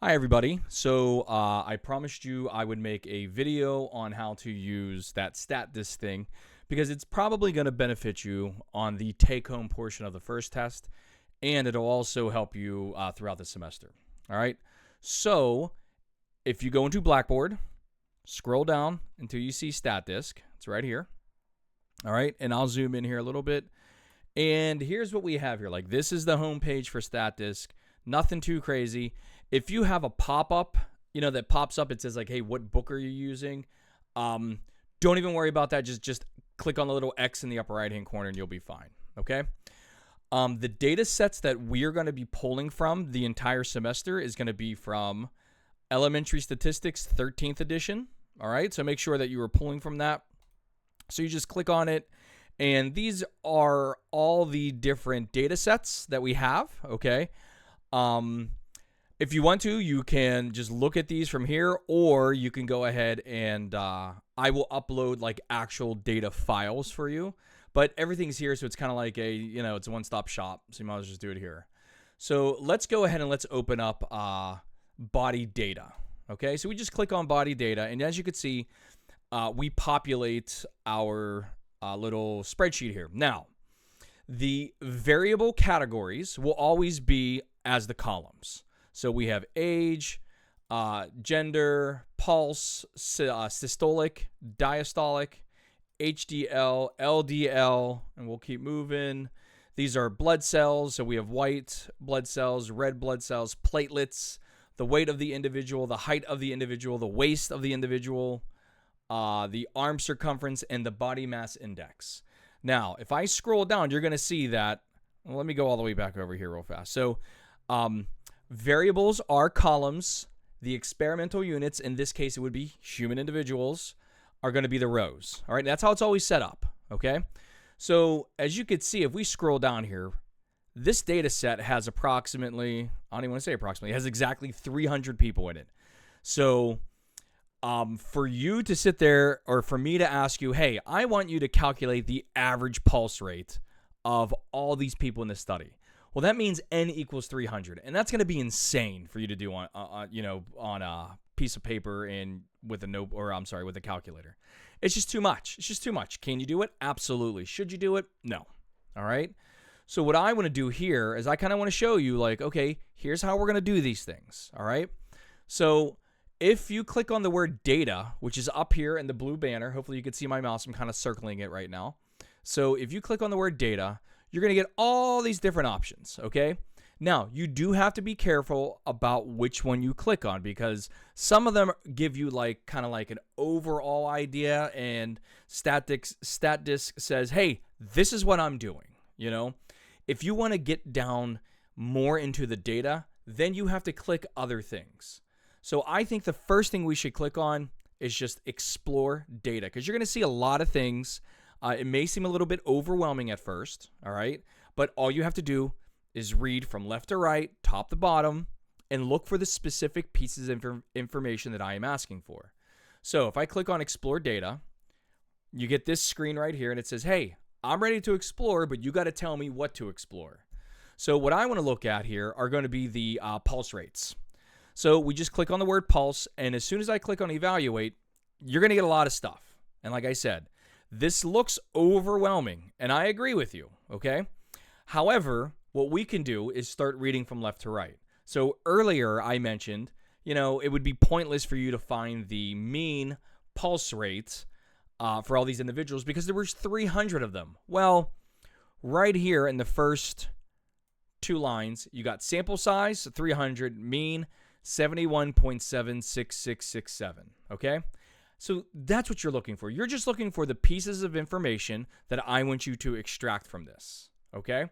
Hi everybody. So I promised you I would make a video on how to use that StatDisk thing because it's probably going to benefit you on the take-home portion of the first test, and it'll also help you throughout the semester. All right. So if you go into Blackboard, scroll down until you see StatDisk. It's right here. All right, and I'll zoom in here a little bit. And here's what we have here. Like, this is the home page for StatDisk. Nothing too crazy. If you have a pop-up, that pops up, it says like, hey, what book are you using? Don't even worry about that. Just click on the little X in the upper right-hand corner and you'll be fine, okay? The data sets that we're going to be pulling from the entire semester is going to be from Elementary Statistics 13th edition, all right? So make sure that you are pulling from that. So you just click on it, and these are all the different data sets that we have, okay? If you want to, you can just look at these from here, or you can go ahead and I will upload like actual data files for you. But everything's here, so it's kind of like it's a one-stop shop, so you might as well just do it here. So let's go ahead and let's open up body data, okay? So we just click on body data, and as you can see, we populate our little spreadsheet here. Now, the variable categories will always be as the columns. So we have age, gender, pulse, systolic, diastolic, HDL, LDL, and we'll keep moving. These are blood cells. So we have white blood cells, red blood cells, platelets, the weight of the individual, the height of the individual, the waist of the individual, the arm circumference, and the body mass index. Now, if I scroll down, you're going to see that. Well, let me go all the way back over here real fast. So, variables are columns. The experimental units, in this case, it would be human individuals, are going to be the rows. All right, that's how it's always set up. Okay, so as you can see, if we scroll down here, this data set has approximately, I don't even want to say approximately, it has exactly 300 people in it. So for you to sit there, or for me to ask you, hey, I want you to calculate the average pulse rate of all these people in this study. Well, that means n equals 300, and that's going to be insane for you to do on a piece of paper and with a calculator. It's just too much. It's just too much. Can you do it? Absolutely. Should you do it? No. All right. So what I want to do here is I kind of want to show you, like, okay, here's how we're going to do these things. All right. So if you click on the word data, which is up here in the blue banner, hopefully you can see my mouse. I'm kind of circling it right now. So if you click on the word data, you're going to get all these different options, okay? Now, you do have to be careful about which one you click on, because some of them give you kind of like an overall idea, and StatDisk says, hey, this is what I'm doing, If you want to get down more into the data, then you have to click other things. So I think the first thing we should click on is just explore data, because you're going to see a lot of things. It may seem a little bit overwhelming at first, all right? But all you have to do is read from left to right, top to bottom, and look for the specific pieces of information that I am asking for. So if I click on Explore Data, you get this screen right here, and it says, hey, I'm ready to explore, but you got to tell me what to explore. So what I want to look at here are going to be the pulse rates. So we just click on the word pulse, and as soon as I click on Evaluate, you're going to get a lot of stuff. And like I said, this looks overwhelming, and I agree with you, okay? However, what we can do is start reading from left to right. So earlier I mentioned, it would be pointless for you to find the mean pulse rate for all these individuals because there was 300 of them. Well, right here in the first two lines, you got sample size, 300, mean, 71.76667, okay? So that's what you're looking for. You're just looking for the pieces of information that I want you to extract from this, okay?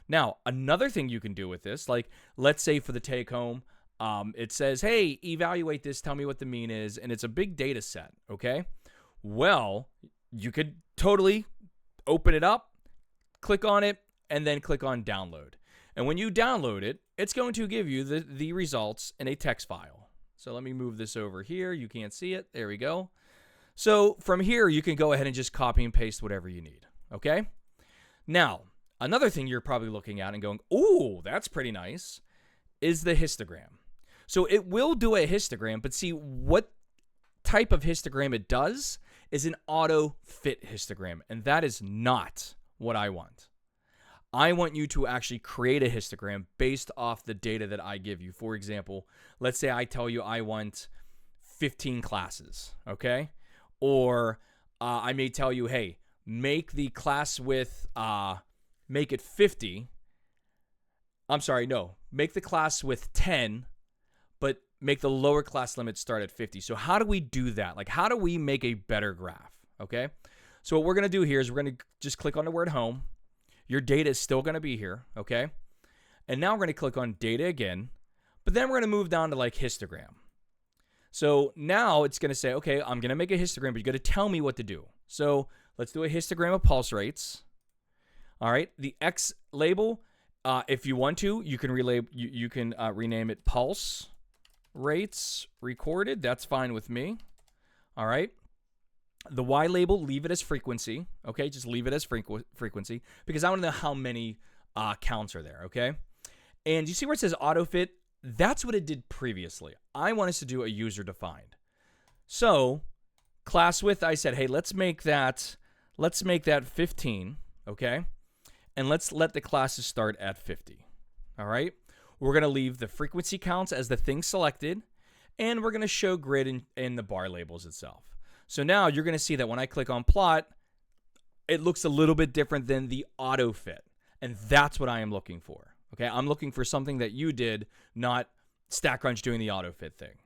Now, another thing you can do with this, like let's say for the take home, it says, hey, evaluate this, tell me what the mean is, and it's a big data set, okay? Well, you could totally open it up, click on it, and then click on download. And when you download it, it's going to give you the results in a text file. So let me move this over here. You can't see it. There we go. So from here, you can go ahead and just copy and paste whatever you need, okay? Now, another thing you're probably looking at and going, ooh, that's pretty nice, is the histogram. So it will do a histogram, but see what type of histogram it does is an auto fit histogram, and that is not what I want. I want you to actually create a histogram based off the data that I give you. For example, let's say I tell you I want 15 classes, okay? Or I may tell you, hey, make the class width, make it 50. I'm sorry, no. Make the class width 10, but make the lower class limit start at 50. So how do we do that? Like, how do we make a better graph, okay? So what we're going to do here is we're going to just click on the word home. Your data is still going to be here, okay? And now we're going to click on data again, but then we're going to move down to like histogram. So now it's going to say, okay, I'm going to make a histogram, but you got to tell me what to do. So let's do a histogram of pulse rates. All right, the X label, if you want to, you can rename it pulse rates recorded. That's fine with me. All right. The Y label, leave it as frequency. Okay, just leave it as frequency because I want to know how many counts are there. Okay, and you see where it says auto fit? That's what it did previously. I want us to do a user defined. So class width, I said, hey, let's make that 15. Okay, and let's let the classes start at 50. All right, we're gonna leave the frequency counts as the thing selected, and we're gonna show grid in the bar labels itself. So now you're going to see that when I click on plot, it looks a little bit different than the auto fit. And that's what I am looking for. Okay, I'm looking for something that you did, not StatCrunch doing the auto fit thing.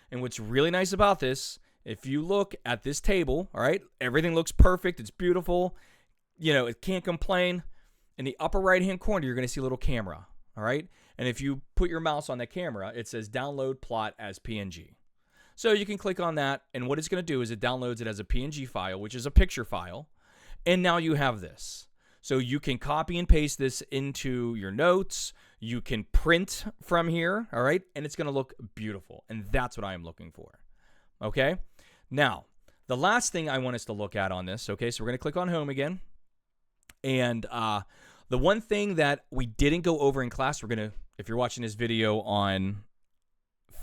And what's really nice about this, if you look at this table, all right, everything looks perfect. It's beautiful. You know, it can't complain. In the upper right-hand corner, you're going to see a little camera. All right. And if you put your mouse on the camera, it says download plot as PNG. So you can click on that, and what it's going to do is it downloads it as a PNG file, which is a picture file, and now you have this. So you can copy and paste this into your notes. You can print from here, all right, and it's going to look beautiful, and that's what I am looking for, okay? Now, the last thing I want us to look at on this, okay, so we're going to click on Home again, and the one thing that we didn't go over in class, we're going to, if you're watching this video on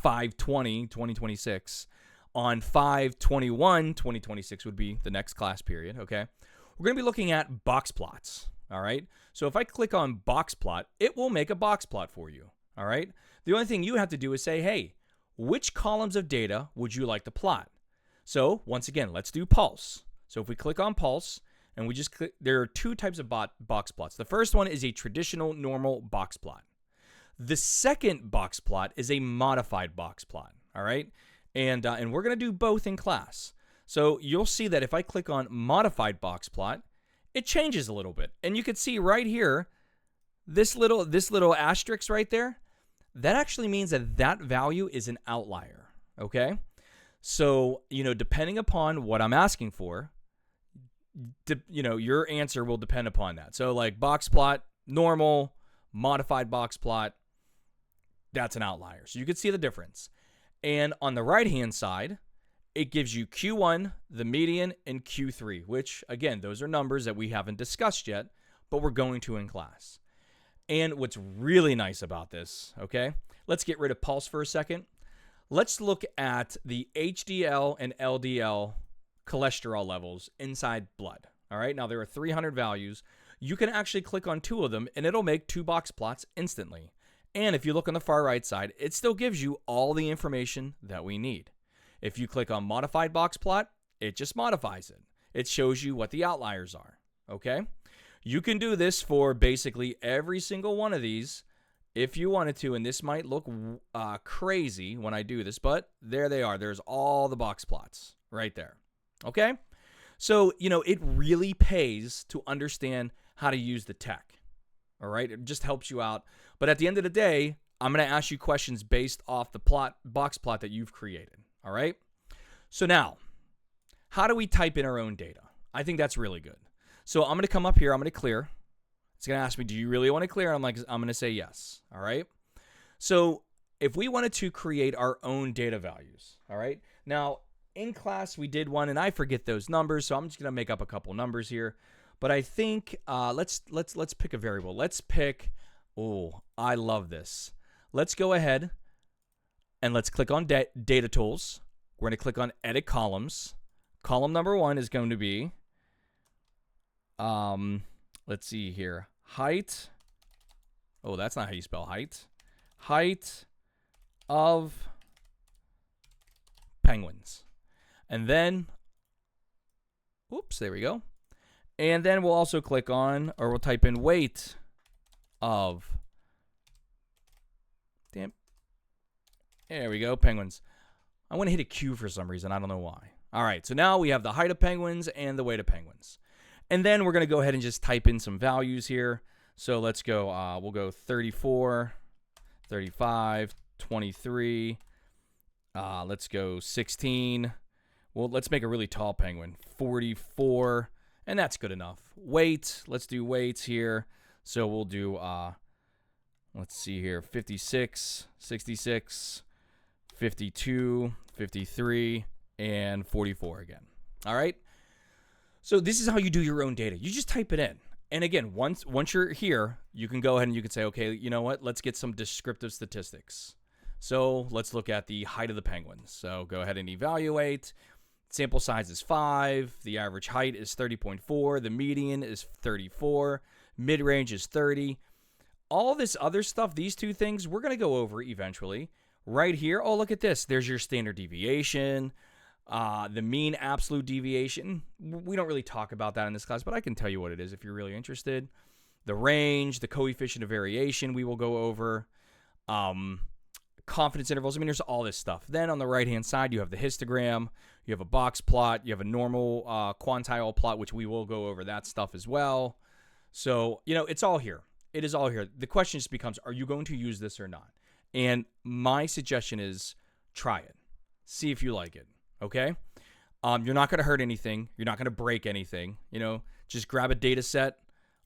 5/20/2026, on 5/21/2026 would be the next class period, okay? We're going to be looking at box plots, all right? So if I click on box plot, it will make a box plot for you, all right? The only thing you have to do is say, hey, which columns of data would you like to plot? So once again, let's do pulse. So if we click on pulse, and we just click, there are two types of box plots. The first one is a traditional normal box plot. The second box plot is a modified box plot, all right? And we're going to do both in class. So you'll see that if I click on modified box plot, it changes a little bit. And you can see right here, this little asterisk right there, that actually means that that value is an outlier, okay? So, you know, depending upon what I'm asking for, you know, your answer will depend upon that. So like box plot, normal, modified box plot, that's an outlier. So you can see the difference. And on the right-hand side, it gives you Q1, the median, and Q3, which, again, those are numbers that we haven't discussed yet, but we're going to in class. And what's really nice about this, okay, let's get rid of pulse for a second. Let's look at the HDL and LDL cholesterol levels inside blood. All right, now there are 300 values. You can actually click on two of them, and it'll make two box plots instantly. And if you look on the far right side, it still gives you all the information that we need. If you click on modified box plot, it just modifies it. It shows you what the outliers are, okay? You can do this for basically every single one of these if you wanted to, and this might look crazy when I do this, but there they are. There's all the box plots right there, okay? So, you know, it really pays to understand how to use the tech, all right? It just helps you out. But at the end of the day, I'm going to ask you questions based off the box plot that you've created, all right? So now, how do we type in our own data? I think that's really good. So I'm going to come up here. I'm going to clear. It's going to ask me, do you really want to clear? I'm going to say yes, all right? So if we wanted to create our own data values, all right? Now, in class, we did one, and I forget those numbers, so I'm just going to make up a couple numbers here. But I think let's pick a variable. Let's pick, oh, I love this. Let's go ahead. and let's click on data tools. We're going to click on edit columns. Column number 1 is going to be, let's see here, height. Oh, that's not how you spell height. Height of penguins. And then, oops, there we go. And then we'll also click on, or we'll type in weight of, damn, there we go, penguins. I want to hit a Q for some reason. I don't know why. All right, so now we have the height of penguins and the weight of penguins. And then we're going to go ahead and just type in some values here. So let's go, we'll go 34, 35, 23. Let's go 16. Well, let's make a really tall penguin. 44, and that's good enough. Weight, let's do weights here. So we'll do, let's see here, 56, 66, 52, 53, and 44 again. All right? So this is how you do your own data. You just type it in. And again, once you're here, you can go ahead and you can say, okay, you know what? Let's get some descriptive statistics. So let's look at the height of the penguins. So go ahead and evaluate. Sample size is 5. The average height is 30.4. The median is 34. Mid-range is 30. All this other stuff, these two things, we're going to go over eventually. Right here, oh, look at this. There's your standard deviation. The mean absolute deviation. We don't really talk about that in this class, but I can tell you what it is if you're really interested. The range, the coefficient of variation we will go over. Confidence intervals. I mean, there's all this stuff. Then on the right-hand side, you have the histogram. You have a box plot. You have a normal quantile plot, which we will go over that stuff as well. So, you know, it's all here. It is all here. The question just becomes, are you going to use this or not? And my suggestion is try it. See if you like it. Okay? You're not going to hurt anything. You're not going to break anything. You know, just grab a data set.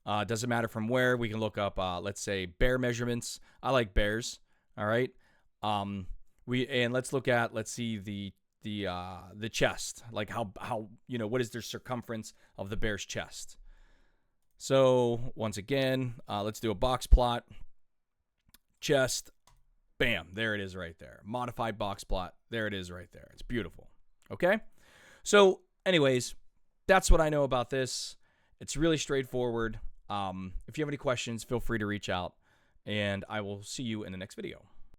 Doesn't matter from where. We can look up, let's say, bear measurements. I like bears. All right? Let's look at, let's see the chest. Like how, you know, what is their circumference of the bear's chest? So once again, let's do a box plot. Chest. Bam. There it is right there. Modified box plot. There it is right there. It's beautiful. Okay? So anyways, that's what I know about this. It's really straightforward. If you have any questions, feel free to reach out, and I will see you in the next video.